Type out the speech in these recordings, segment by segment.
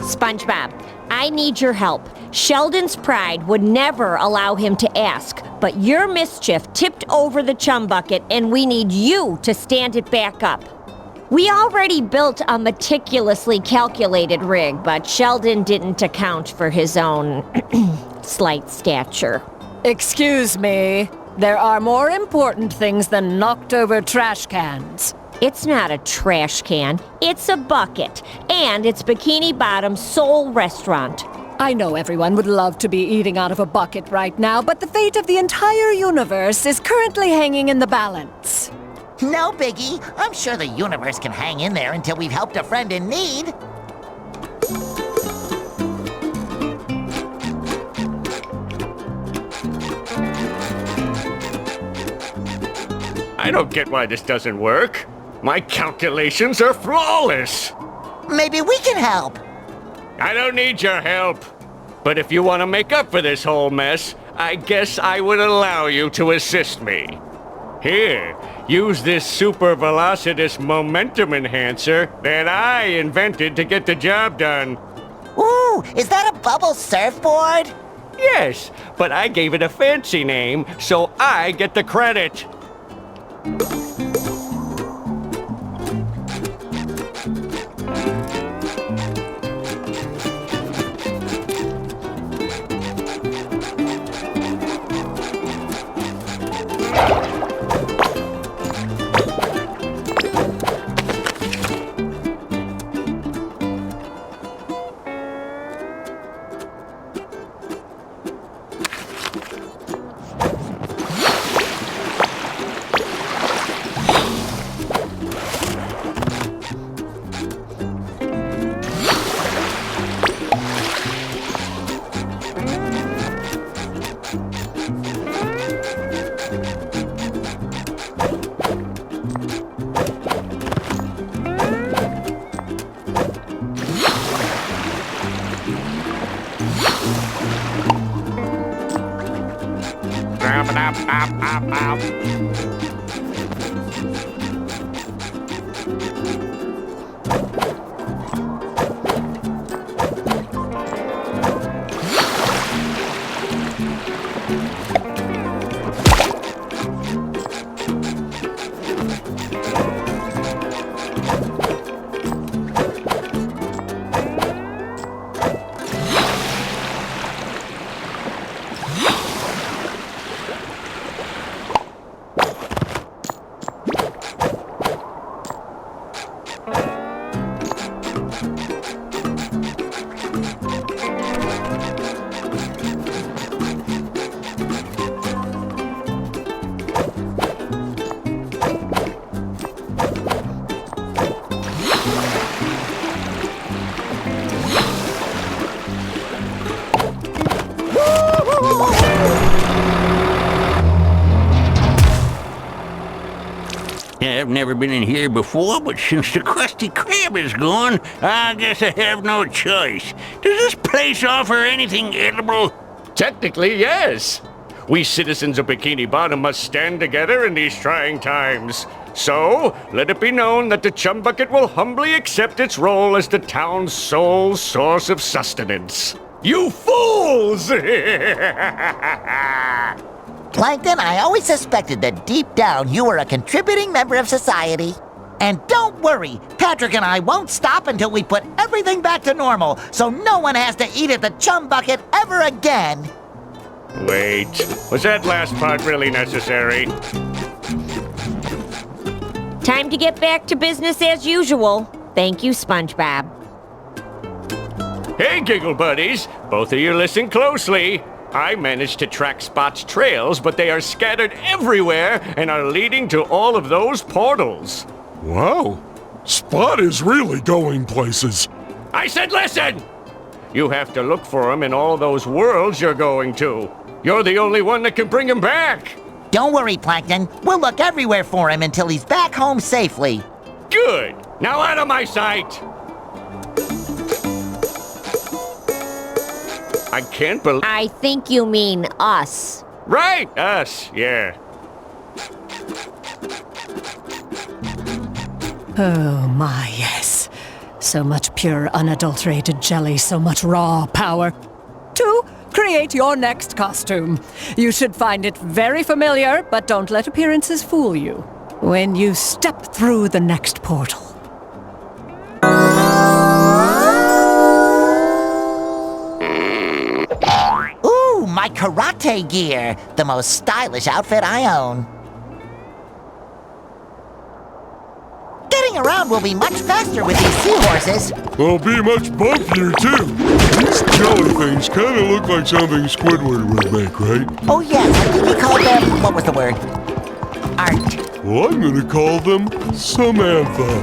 SpongeBob, I need your help. Sheldon's pride would never allow him to ask, but your mischief tipped over the chum bucket and we need you to stand it back up. We already built a meticulously calculated rig, but Sheldon didn't account for his own slight stature. Excuse me, there are more important things than knocked-over trash cans. It's not a trash can, it's a bucket, and it's Bikini Bottom's sole restaurant. I know everyone would love to be eating out of a bucket right now, but the fate of the entire universe is currently hanging in the balance. No biggie. I'm sure the universe can hang in there until we've helped a friend in need. I don't get why this doesn't work. My calculations are flawless. Maybe we can help. I don't need your help. But if you want to make up for this whole mess, I guess I would allow you to assist me. Here, use this super velocitous momentum enhancer that I invented to get the job done. Ooh, is that a bubble surfboard? Yes, but I gave it a fancy name, so I get the credit. I've never been in here before, but since the Krusty Krab is gone, I guess I have no choice. Does this place offer anything edible? Technically, yes. We citizens of Bikini Bottom must stand together in these trying times. So, let it be known that the Chum Bucket will humbly accept its role as the town's sole source of sustenance. You fools! Plankton, I always suspected that deep down you were a contributing member of society. And don't worry, Patrick and I won't stop until we put everything back to normal, so no one has to eat at the Chum Bucket ever again. Wait, was that last part really necessary? Time to get back to business as usual. Thank you, SpongeBob. Hey, Giggle Buddies, both of you listen closely. I managed to track Spot's trails, but they are scattered everywhere and are leading to all of those portals. Wow, Spot is really going places. I said listen! You have to look for him in all those worlds you're going to. You're the only one that can bring him back. Don't worry, Plankton. We'll look everywhere for him until he's back home safely. Good. Now out of my sight. I can't believe... I think you mean us. Right, us, yeah. Oh my, yes. So much pure, unadulterated jelly, so much raw power. 2. Create your next costume. You should find it very familiar, but don't let appearances fool you. When you step through the next portal. Ooh, my karate gear. The most stylish outfit I own. Getting around will be much faster with these seahorses. They'll be much bumpier, too. These jelly things kind of look like something Squidward would make, right? Oh yes, I think he called them, what was the word? Art. Well, I'm gonna call them Samantha.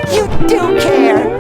You do care.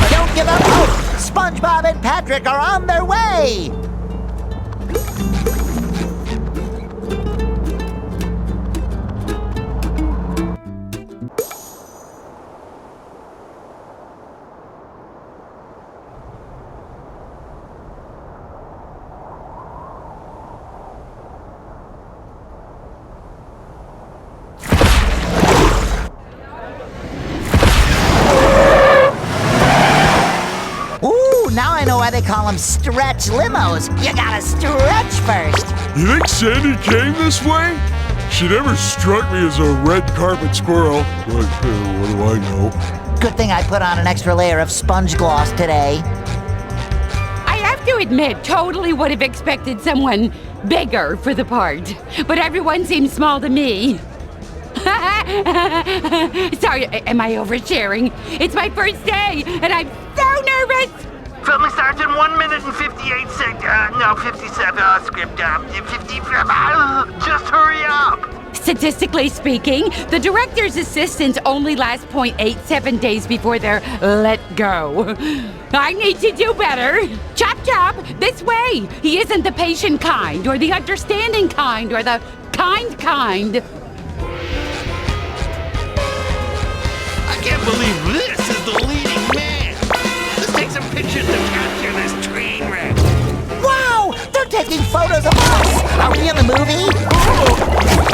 Don't give up hope. SpongeBob and Patrick are on their way. Now I know why they call them stretch limos. You gotta stretch first. You think Sandy came this way? She never struck me as a red carpet squirrel. But what do I know? Good thing I put on an extra layer of sponge gloss today. I have to admit, totally would have expected someone bigger for the part. But everyone seems small to me. Sorry, am I oversharing? It's my first day, and I'm so nervous! Filming starts in 1 minute and 58 seconds. No, 57. Script 50. Just hurry up. Statistically speaking, the director's assistants only last 0.87 days before they're let go. I need to do better. Chop chop, this way. He isn't the patient kind, or the understanding kind, or the kind. I can't believe this is the leading man. Let's take some pictures to capture this train wreck. Wow! They're taking photos of us! Are we in the movie?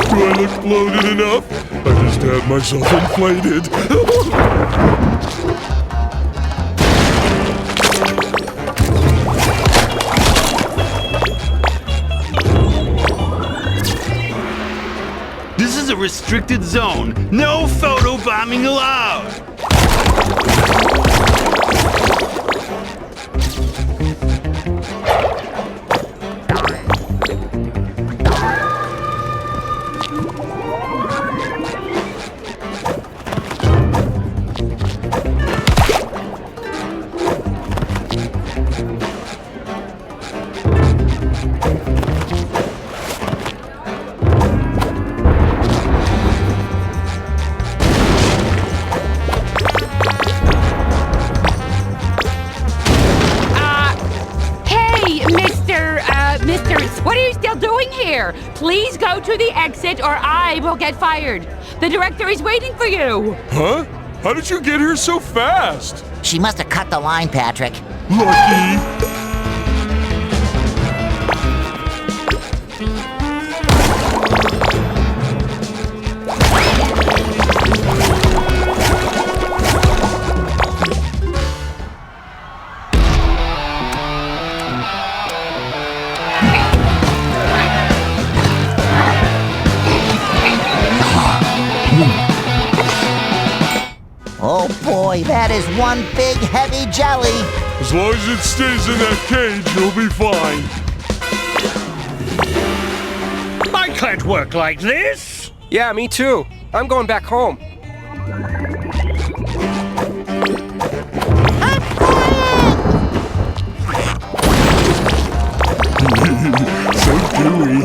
Do I look bloated enough? I just had myself inflated. This is a restricted zone. No photo bombing allowed. What are you still doing here? Please go to the exit or I will get fired. The director is waiting for you. Huh? How did you get here so fast? She must have cut the line, Patrick. Lucky. boy, that is one big heavy jelly. As long as it stays in that cage, you'll be fine. I can't work like this. Yeah, me too. I'm going back home. So gooey.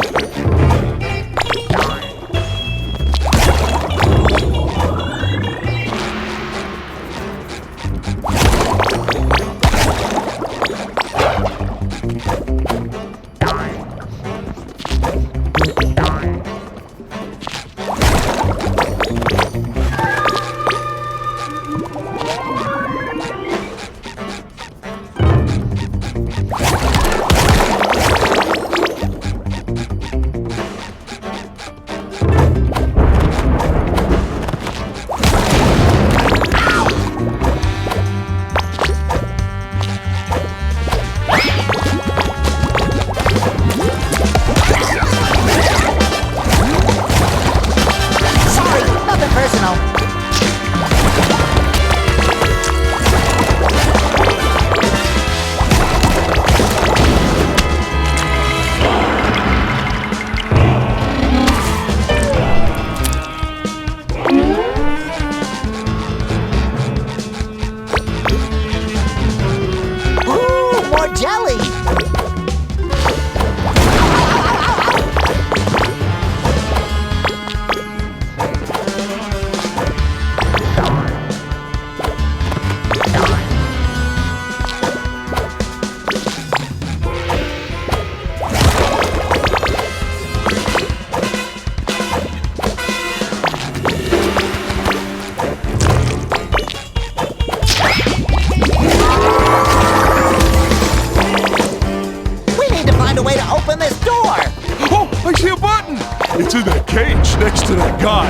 It's in that cage next to that guy.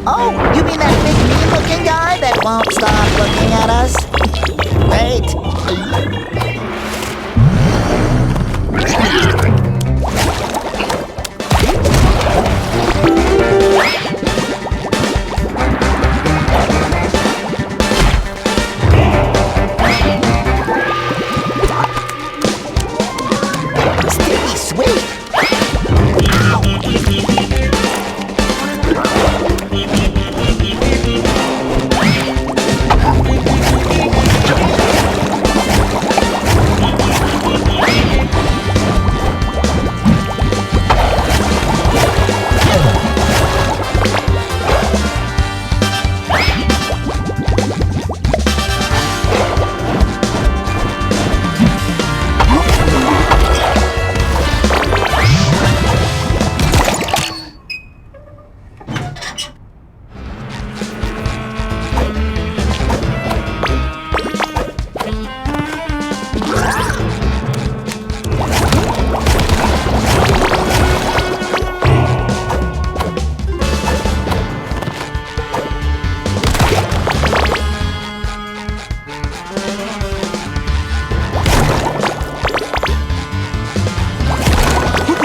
Oh, you mean that big mean-looking guy that won't stop looking at us? Wait. Sticky sweet.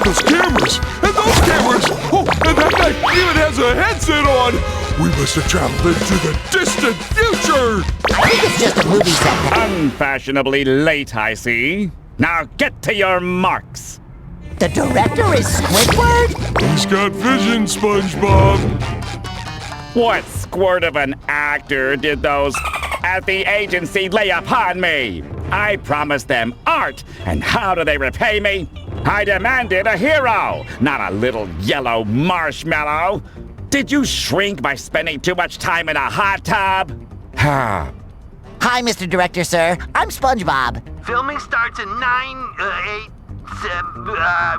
Those cameras! And those cameras! Oh, and that guy even has a headset on! We must have traveled into the distant future! I think it's just a movie set. Unfashionably late, I see. Now get to your marks. The director is Squidward? He's got vision, SpongeBob! What squirt of an actor did those at the agency lay upon me? I promised them art, and how do they repay me? I demanded a hero, not a little yellow marshmallow. Did you shrink by spending too much time in a hot tub? Hi, Mr. Director, sir. I'm SpongeBob. Filming starts in 7,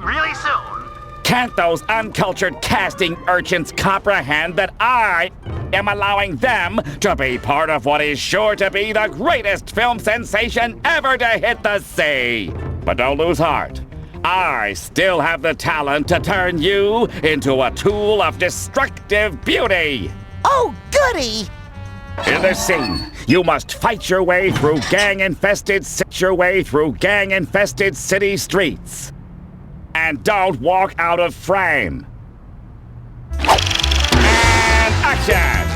really soon. Can't those uncultured casting urchins comprehend that I am allowing them to be part of what is sure to be the greatest film sensation ever to hit the sea? But don't lose heart. I still have the talent to turn you into a tool of destructive beauty. Oh, goody! In this scene, you must fight your way through gang-infested city streets. And don't walk out of frame. And action!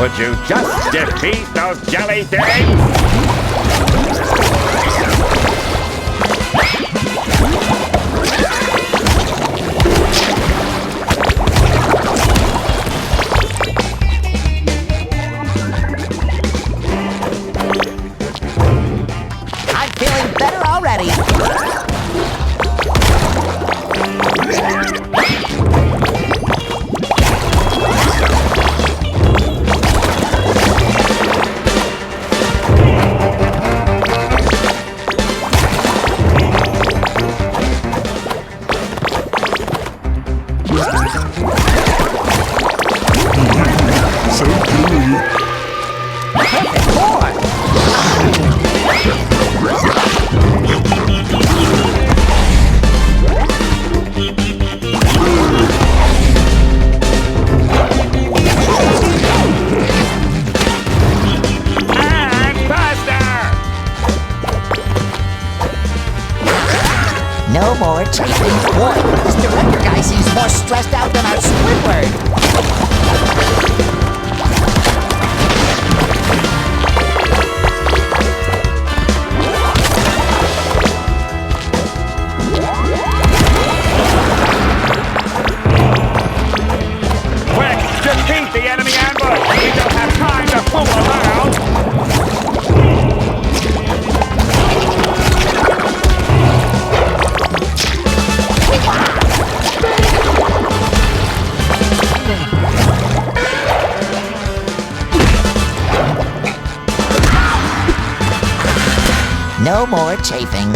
Would you just defeat those jelly things? I'm feeling better already. So gooey. And faster! No more chafing. Boy, this director guy seems more stressed out than our Squidward. Quick, defeat the enemy ambush! We don't have time to fool around! No more chafing.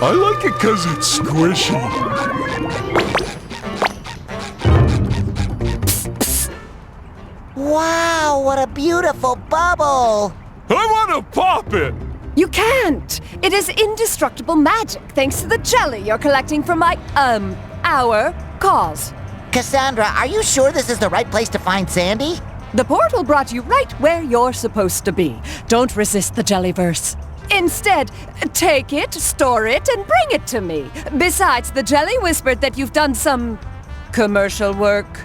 I like it because it's squishy. Wow, what a beautiful bubble! I want to pop it! You can't! It is indestructible magic thanks to the jelly you're collecting from our cause. Cassandra, are you sure this is the right place to find Sandy? The portal brought you right where you're supposed to be. Don't resist the jellyverse. Instead, take it, store it, and bring it to me. Besides, the jelly whispered that you've done some commercial work.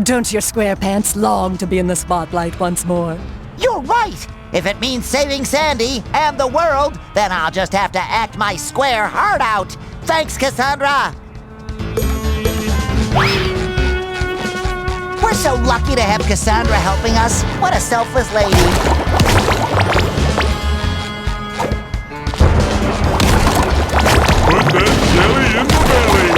Don't your Squarepants long to be in the spotlight once more? You're right! If it means saving Sandy and the world, then I'll just have to act my square heart out. Thanks, Cassandra! We're so lucky to have Cassandra helping us. What a selfless lady. Put that jelly in the belly.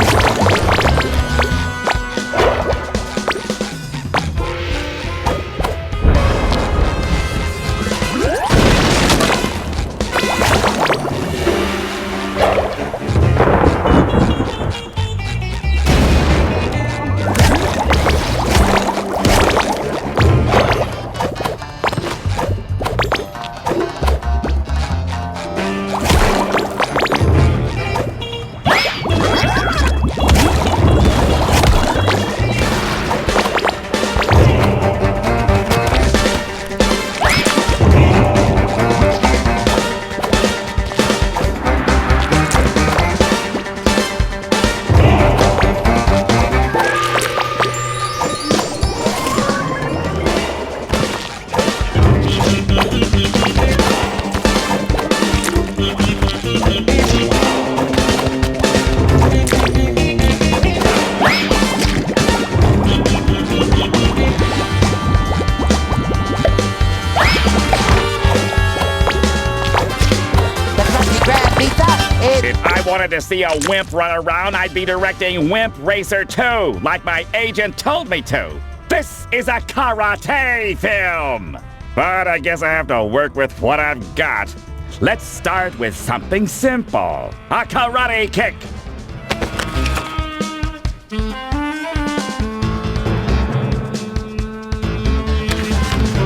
If I wanted to see a wimp run around, I'd be directing Wimp Racer 2, like my agent told me to. This is a karate film! but I guess I have to work with what I've got. Let's start with something simple. A karate kick.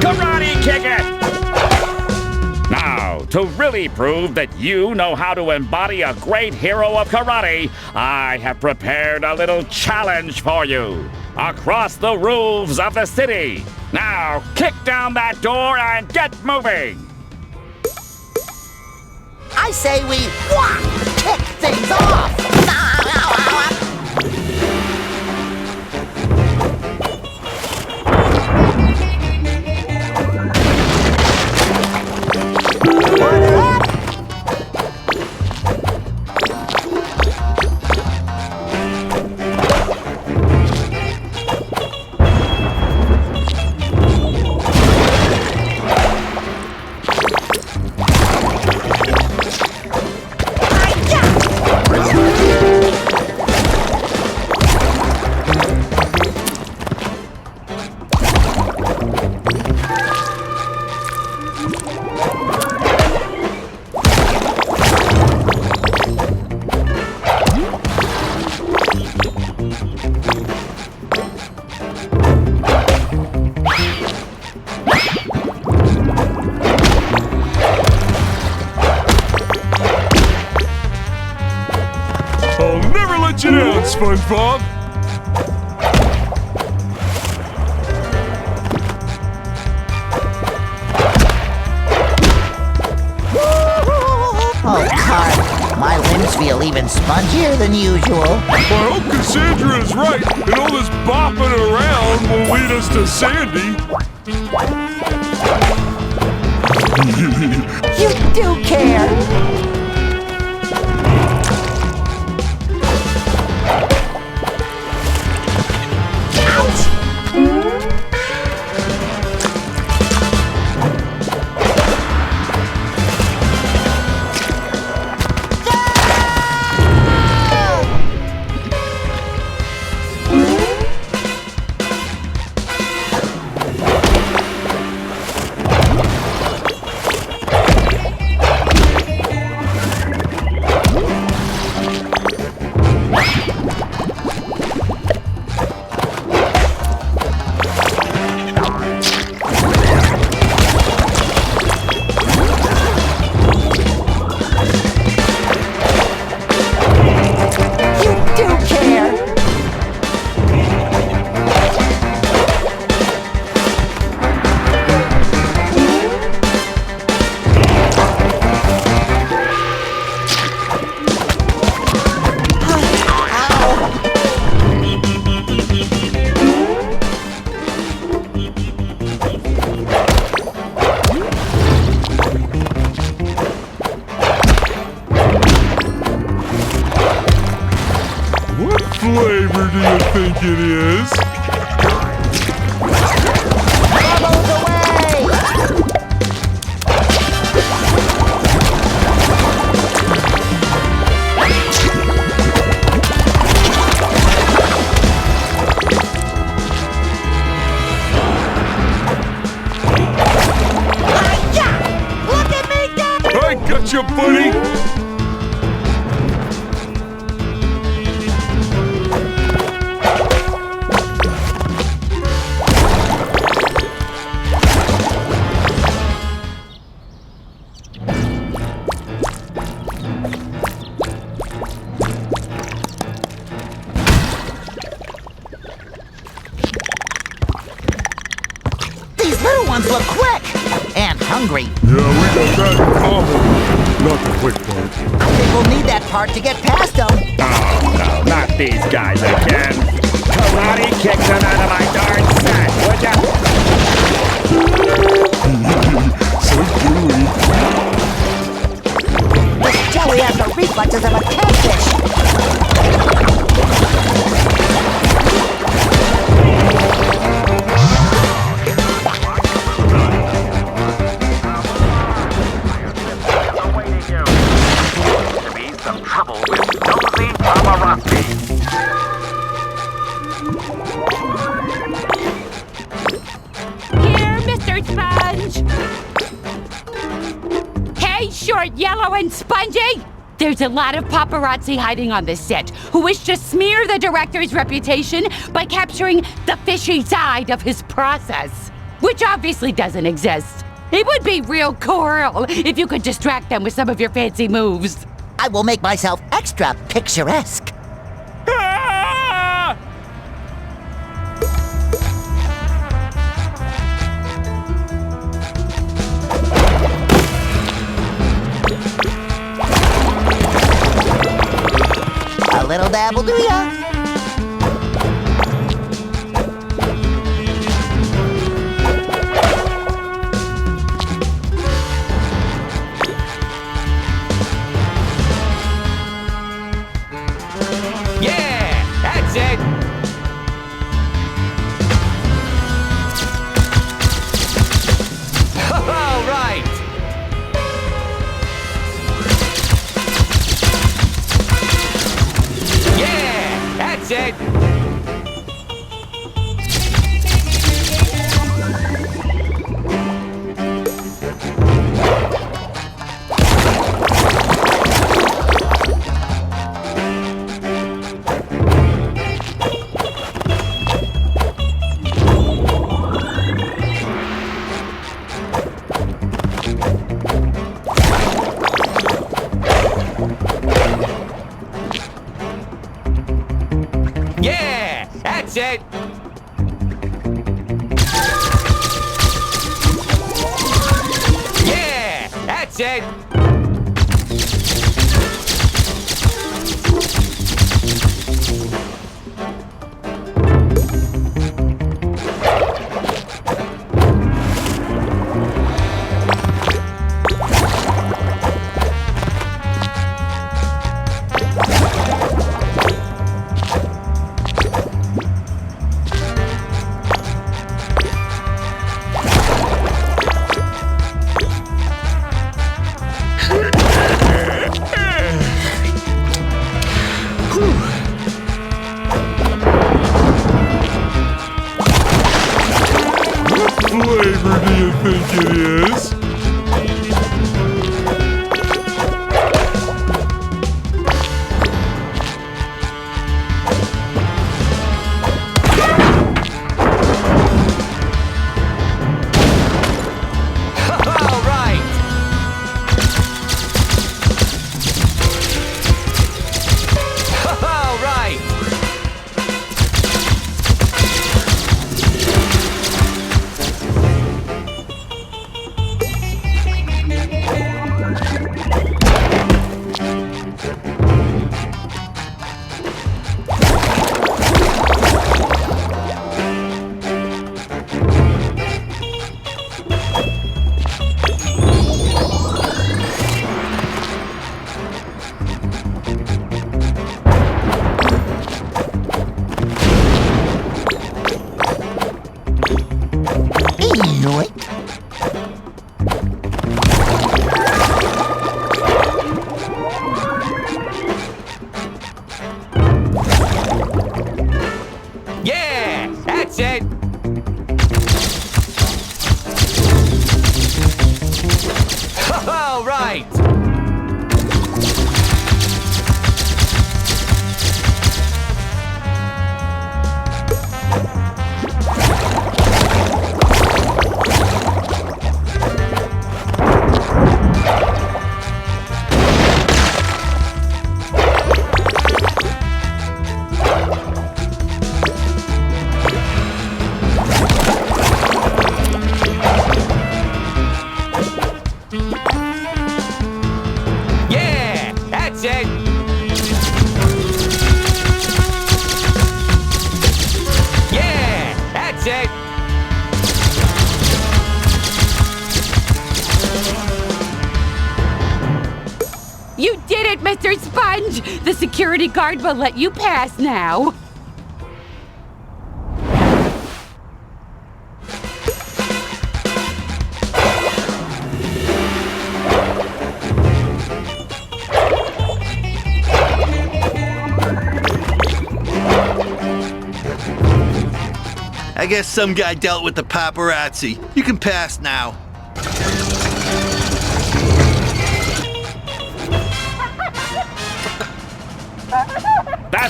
Karate kick it! Now, to really prove that you know how to embody a great hero of karate, I have prepared a little challenge for you. Across the roofs of the city. Now, kick down that door and get moving! I say we kick things off. I'll never let you down, SpongeBob! Oh, God, my limbs feel even spongier than usual. I hope Cassandra is right, and all this bopping around will lead us to Sandy. You do care. Flavor do you think it is? Bubbles away! Look at me go! I got you, buddy! These little ones look quick and hungry. Yeah, we got that in common. Not the quick part. I think we'll need that part to get past them. Oh, no, not these guys again. Karate kick them out of my darn set, would ya? So gooey. This jelly has the reflexes of a catfish. short, yellow, and spongy? There's a lot of paparazzi hiding on this set who wish to smear the director's reputation by capturing the fishy side of his process, which obviously doesn't exist. It would be real cool if you could distract them with some of your fancy moves. I will make myself extra picturesque. Ah! A little dabble do ya? Yeah, that's it. All right. Yeah, that's it. Yeah, that's it. Yeah, that's it. Flavor do you think it is? All right. All right. Yoink. Yeah, that's it. All right. Yeah, that's it. Yeah, that's it. You did it, Mr. Sponge! The security guard will let you pass now. I guess some guy dealt with the paparazzi. You can pass now.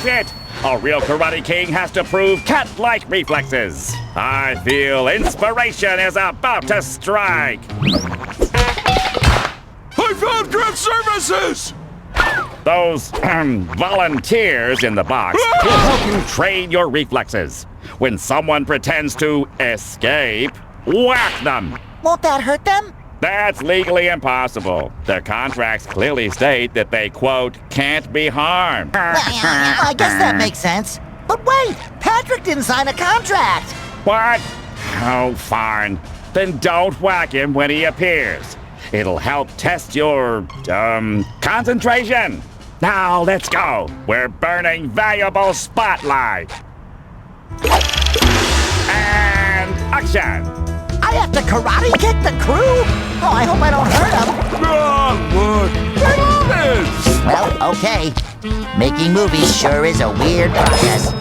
That's it! A real Karate King has to prove cat-like reflexes. I feel inspiration is about to strike. I found craft services! Those volunteers in the box will help you train your reflexes. When someone pretends to escape, whack them. Won't that hurt them? That's legally impossible. Their contracts clearly state that they, quote, can't be harmed. Well, I guess that makes sense. But wait, Patrick didn't sign a contract. What? Oh, fine. Then don't whack him when he appears. It'll help test your, concentration. Now, let's go. We're burning valuable spotlight. And action. I have to karate kick the crew? Oh, I hope I don't hurt them. Oh, look! They love it! Well, okay. Making movies sure is a weird process.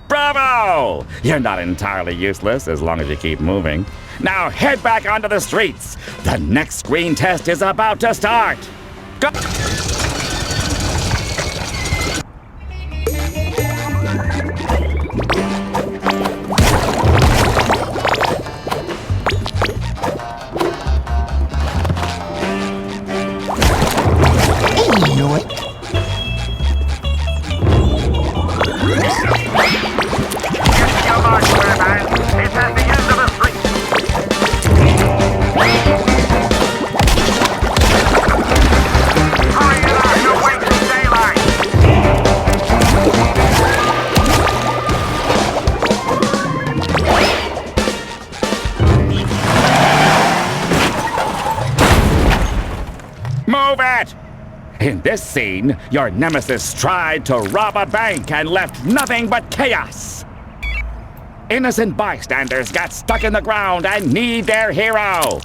Bravo! You're not entirely useless as long as you keep moving. Now head back onto the streets. The next screen test is about to start. Go! Move it! In this scene, your nemesis tried to rob a bank and left nothing but chaos. Innocent bystanders got stuck in the ground and need their hero.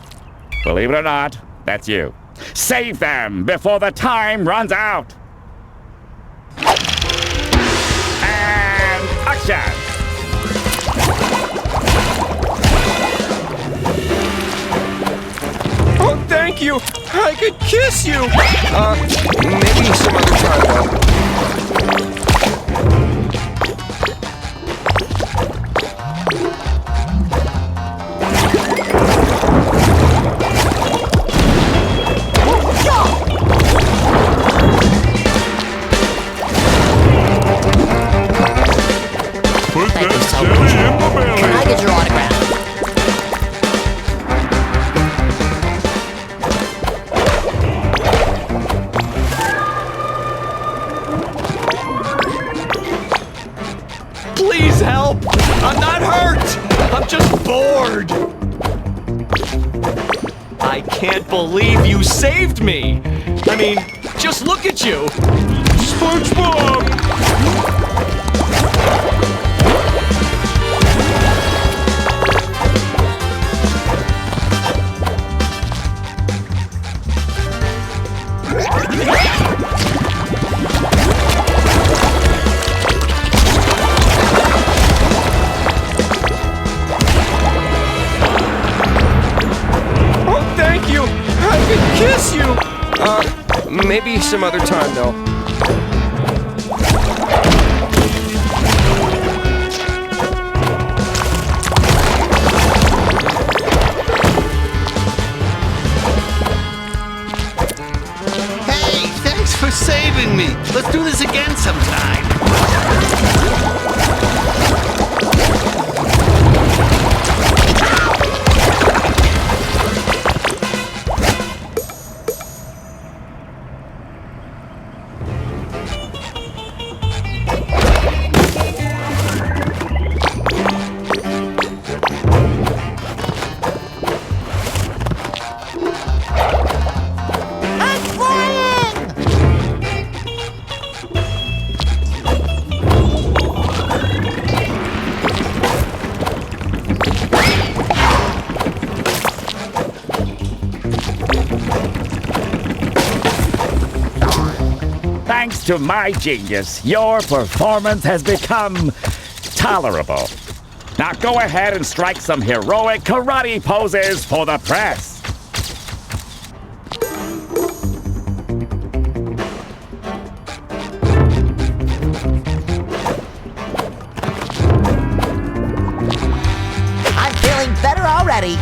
Believe it or not, that's you. Save them before the time runs out. And action! Oh, thank you! I could kiss you! Maybe some other time, though. Put Thank that you so jelly much. in my belly! Can I get your autograph? Please help! I'm not hurt! I'm just bored! I can't believe you saved me! I mean, just look at you! SpongeBob! Oh, thank you! I could kiss you! Maybe some other time, though. Hey, thanks for saving me! Let's do this again sometime! I'm flying! to my genius, your performance has become tolerable. Now go ahead and strike some heroic karate poses for the press. I'm feeling better already.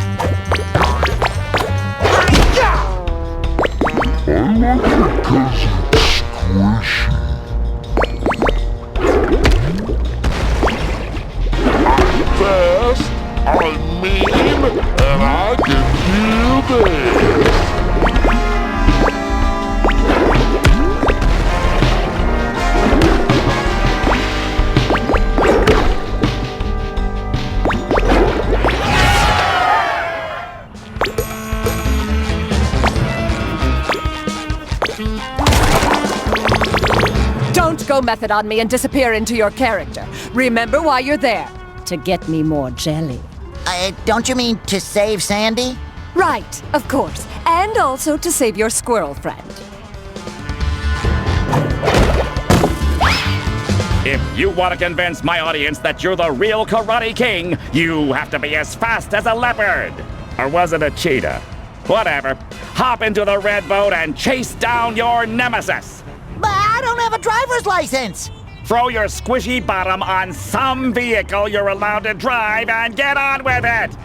Fast, I'm mean, and I can do this. Don't go method on me and disappear into your character. Remember why you're there. To get me more jelly. Don't you mean to save Sandy? Right, of course. And also to save your squirrel friend. If you want to convince my audience that you're the real Karate King, you have to be as fast as a leopard. Or was it a cheetah? Whatever. Hop into the red boat and chase down your nemesis. But I don't have a driver's license. Throw your squishy bottom on some vehicle you're allowed to drive and get on with it!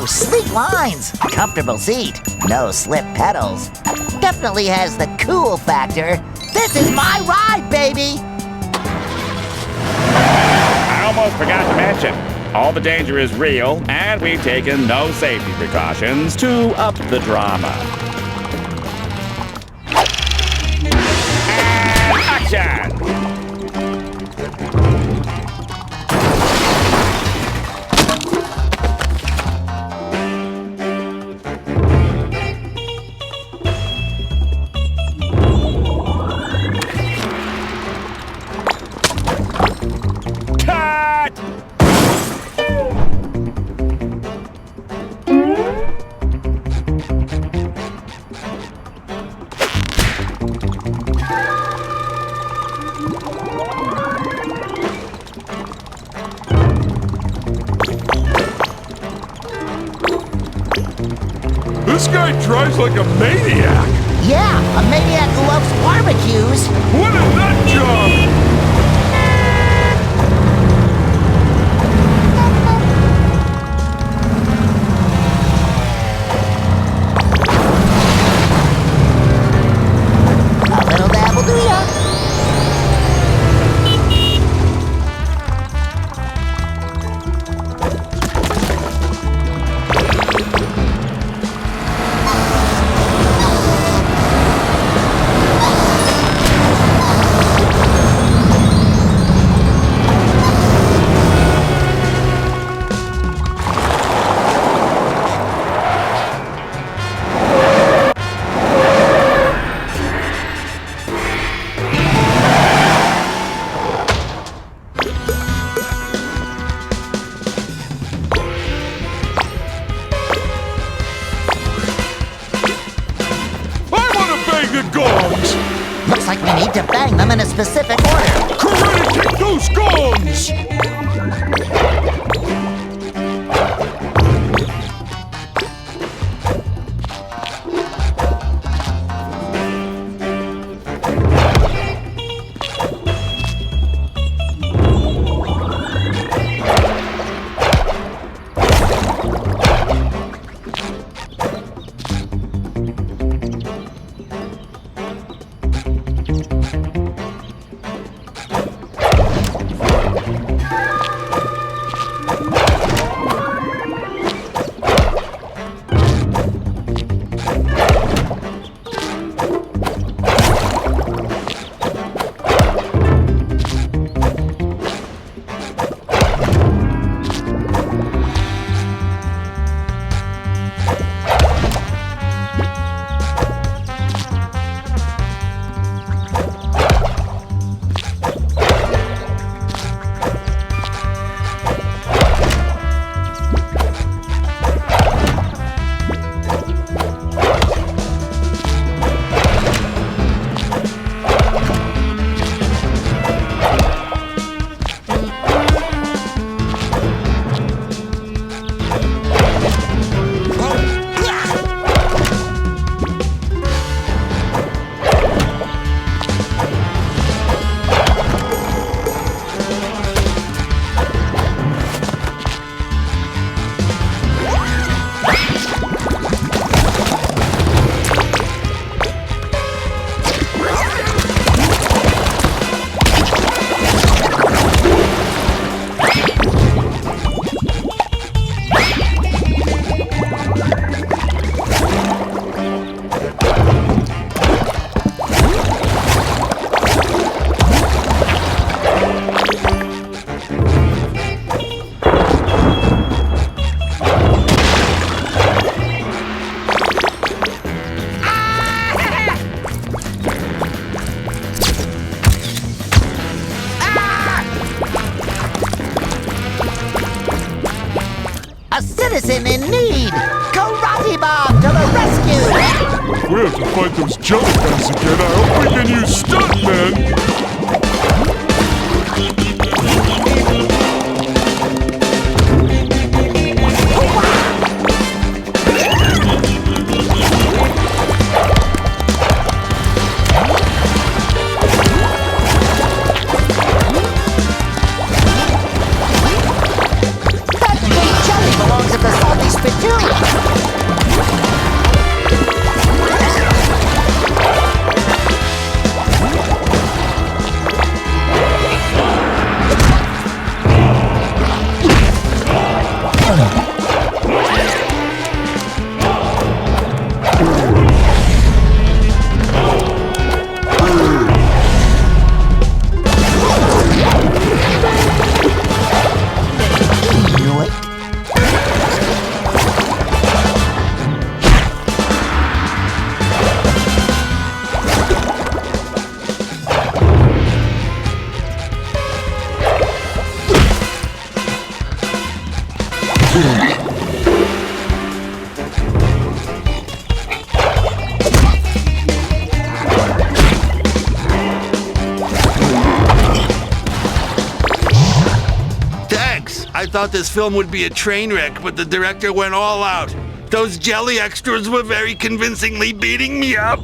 Sleek lines, comfortable seat, no slip pedals. Definitely has the cool factor. This is my ride, baby! I almost forgot to mention, all the danger is real, and we've taken no safety precautions to up the drama. And action! This guy drives like a maniac. Yeah, a maniac who loves barbecues. What a nut job! A little dab will do ya. need to bang them in a specific order. Karate kick those gongs! A citizen in need! Karate Bob to the rescue! If we have to fight those jelly guys again, I hope we can use stuntmen! That big jelly belongs at the salty spittoon! Thanks. I thought this film would be a train wreck, but the director went all out. Those jelly extras were very convincingly beating me up.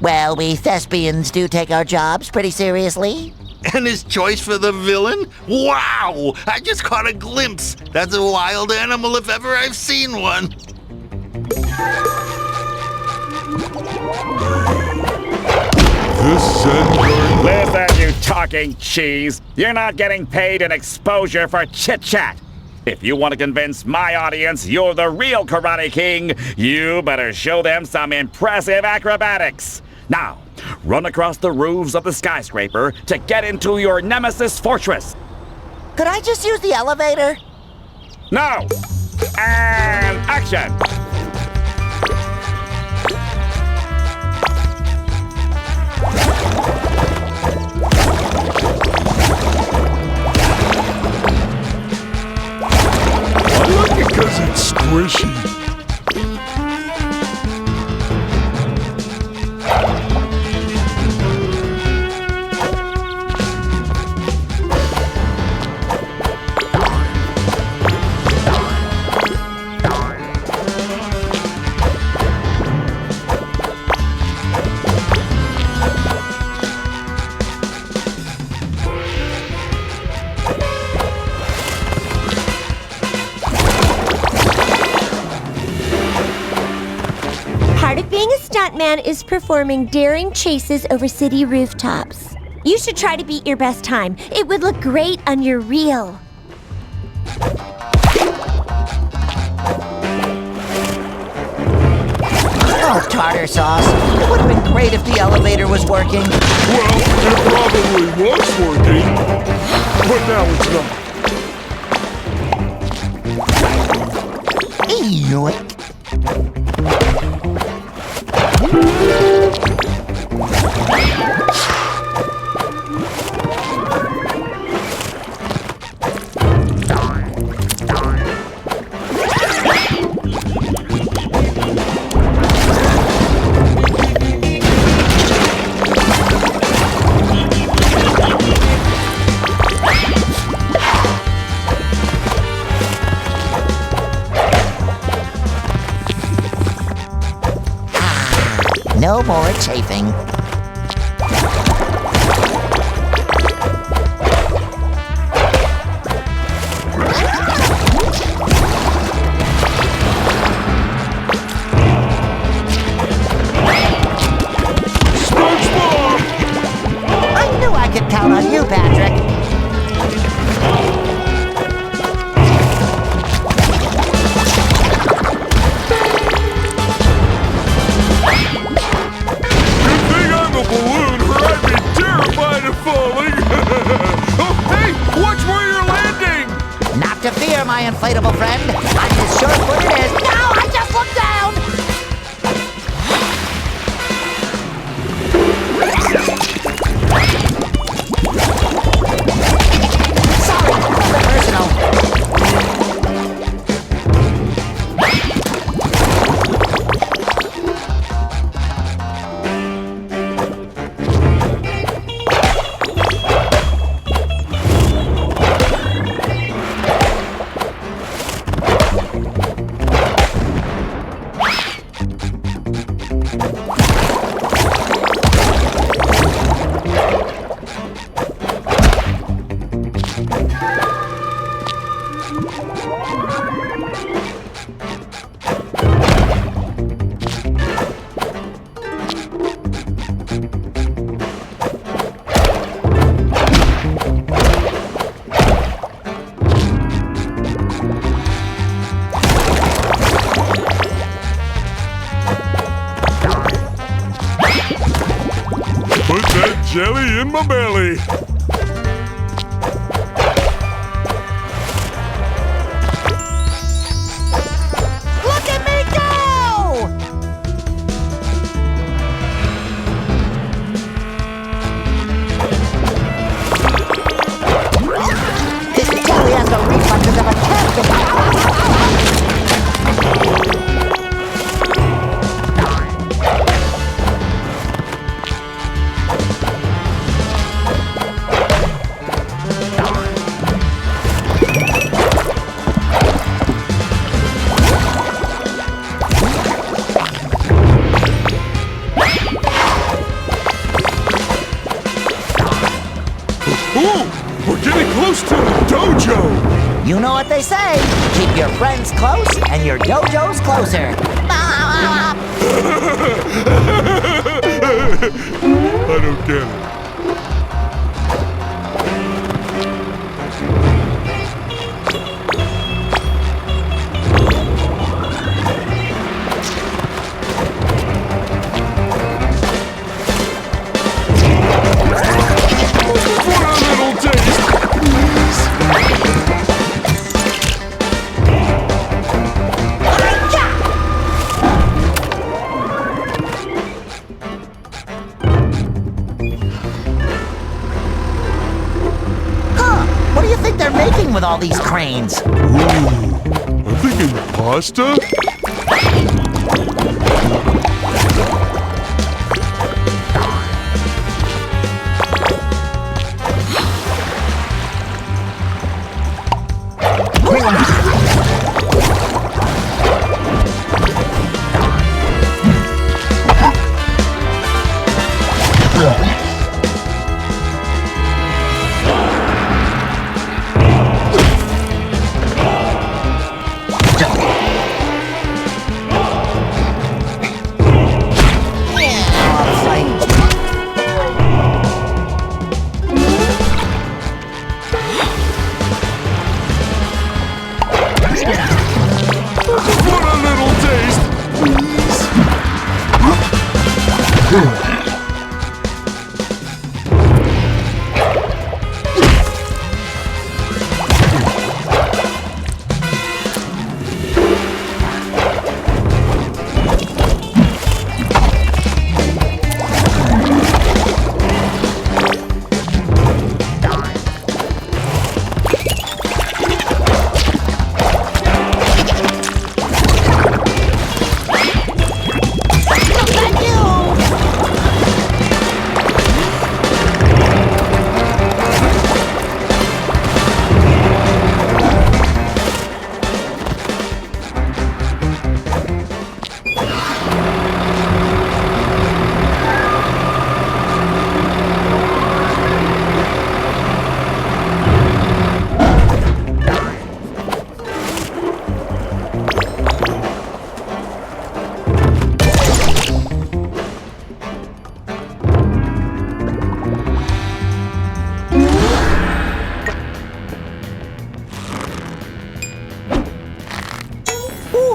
Well, we thespians do take our jobs pretty seriously. And his choice for the villain? Wow! I just caught a glimpse. That's a wild animal if ever I've seen one. Listen, you talking cheese. You're not getting paid an exposure for chit-chat. If you want to convince my audience you're the real Karate King, you better show them some impressive acrobatics. Now, run across the roofs of the skyscraper to get into your nemesis fortress. Could I just use the elevator? No! And action! I like it because it's squishy. Being a stuntman is performing daring chases over city rooftops. You should try to beat your best time. It would look great on your reel. Oh, tartar sauce. It would have been great if the elevator was working. Well, it probably was working, but now it's not. Ewick. No more chafing. Spongebob! I knew I could count on you, Patrick. Good thing I'm a balloon, or I'd be terrified of falling. Oh, hey, watch where you're landing! Not to fear, my inflatable friend. I'm as sure-footed as... No, I just looked down! Sorry, nothing personal. Put that jelly in my belly. Look at me go! This jelly has the reflexes of a Ooh, we're getting close to the dojo. You know what they say. Keep your friends close and your dojos closer. I don't get it. For a little taste, please. Huh, what do you think they're making with all these cranes? I'm thinking pasta?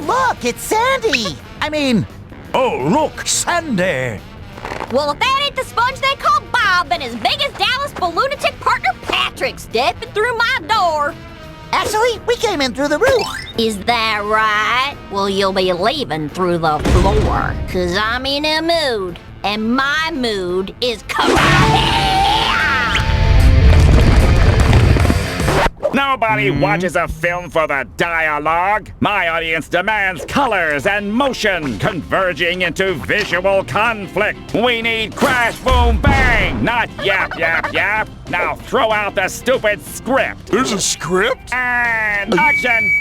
Look, it's Sandy! I mean, Oh, look, Sandy! Well, if that ain't the sponge they call Bob and his biggest Dallas lunatic partner Patrick stepping through my door. actually, we came in through the roof. Is that right? Well, you'll be leaving through the floor, 'cause I'm in a mood, and my mood is karate! Nobody watches a film for the dialogue. My audience demands colors and motion converging into visual conflict. We need crash, boom, bang, not yap, yap, yap. Now throw out the stupid script. There's a script? And action!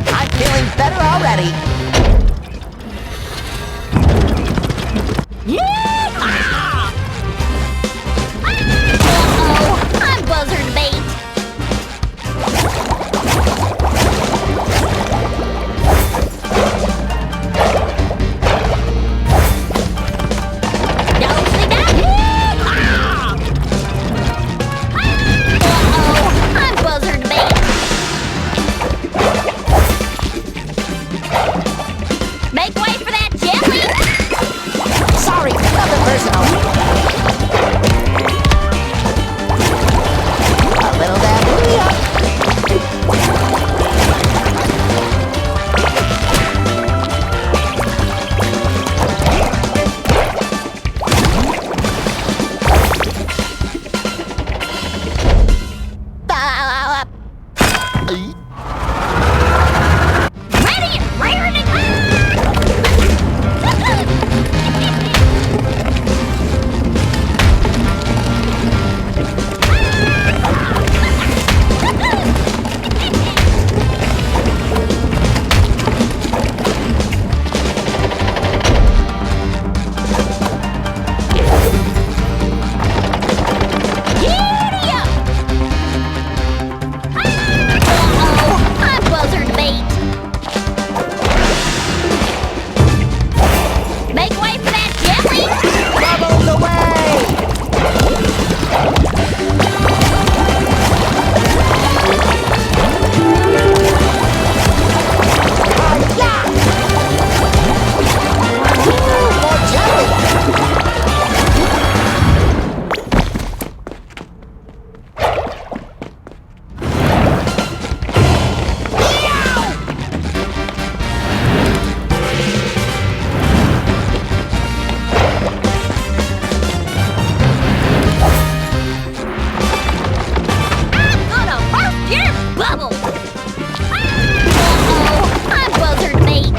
I'm feeling better already. Yeehaw! Uh-oh, I'm buzzard bait. Don't see that? Yeehaw! Uh-oh, I'm buzzard bait. Make way for that jelly! Sorry, nothing personal. A little dab. Ready and raring to go! Giddy up! Uh-oh, I'm buzzard bait. Make way for that jelly! Bubbles away! Hi-ya! Ooh, more jelly! I'm gonna burst your bubble! Uh-oh, I'm buzzard bait.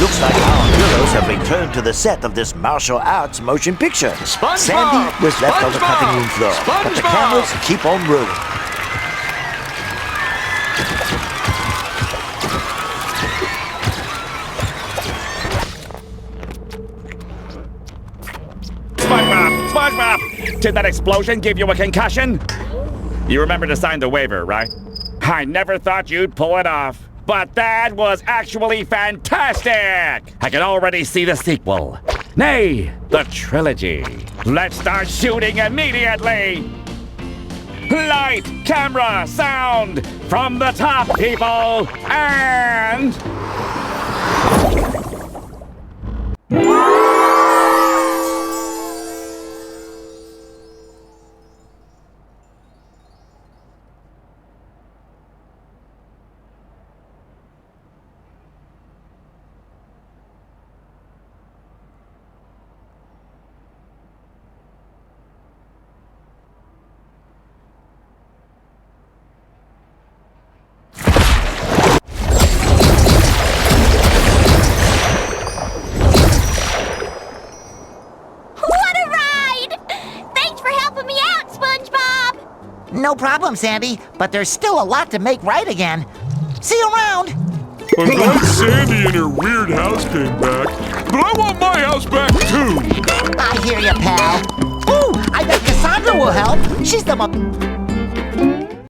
Looks like our heroes have returned to the set of this martial arts motion picture. SpongeBob! Sandy was left on the cutting room floor, but the SpongeBob! cameras keep on rolling. SpongeBob! SpongeBob! Did that explosion give you a concussion? You remember to sign the waiver, right? I never thought you'd pull it off. But that was actually fantastic! I can already see the sequel. Nay, the trilogy. Let's start shooting immediately! Light, camera, sound, from the top, people, and... What a ride! Thanks for helping me out, SpongeBob! No problem, Sandy, but there's still a lot to make right again. See you around! I'm glad Sandy and her weird house came back, but I want my house back too! I hear you, pal. Ooh, I bet Cassandra will help. She's the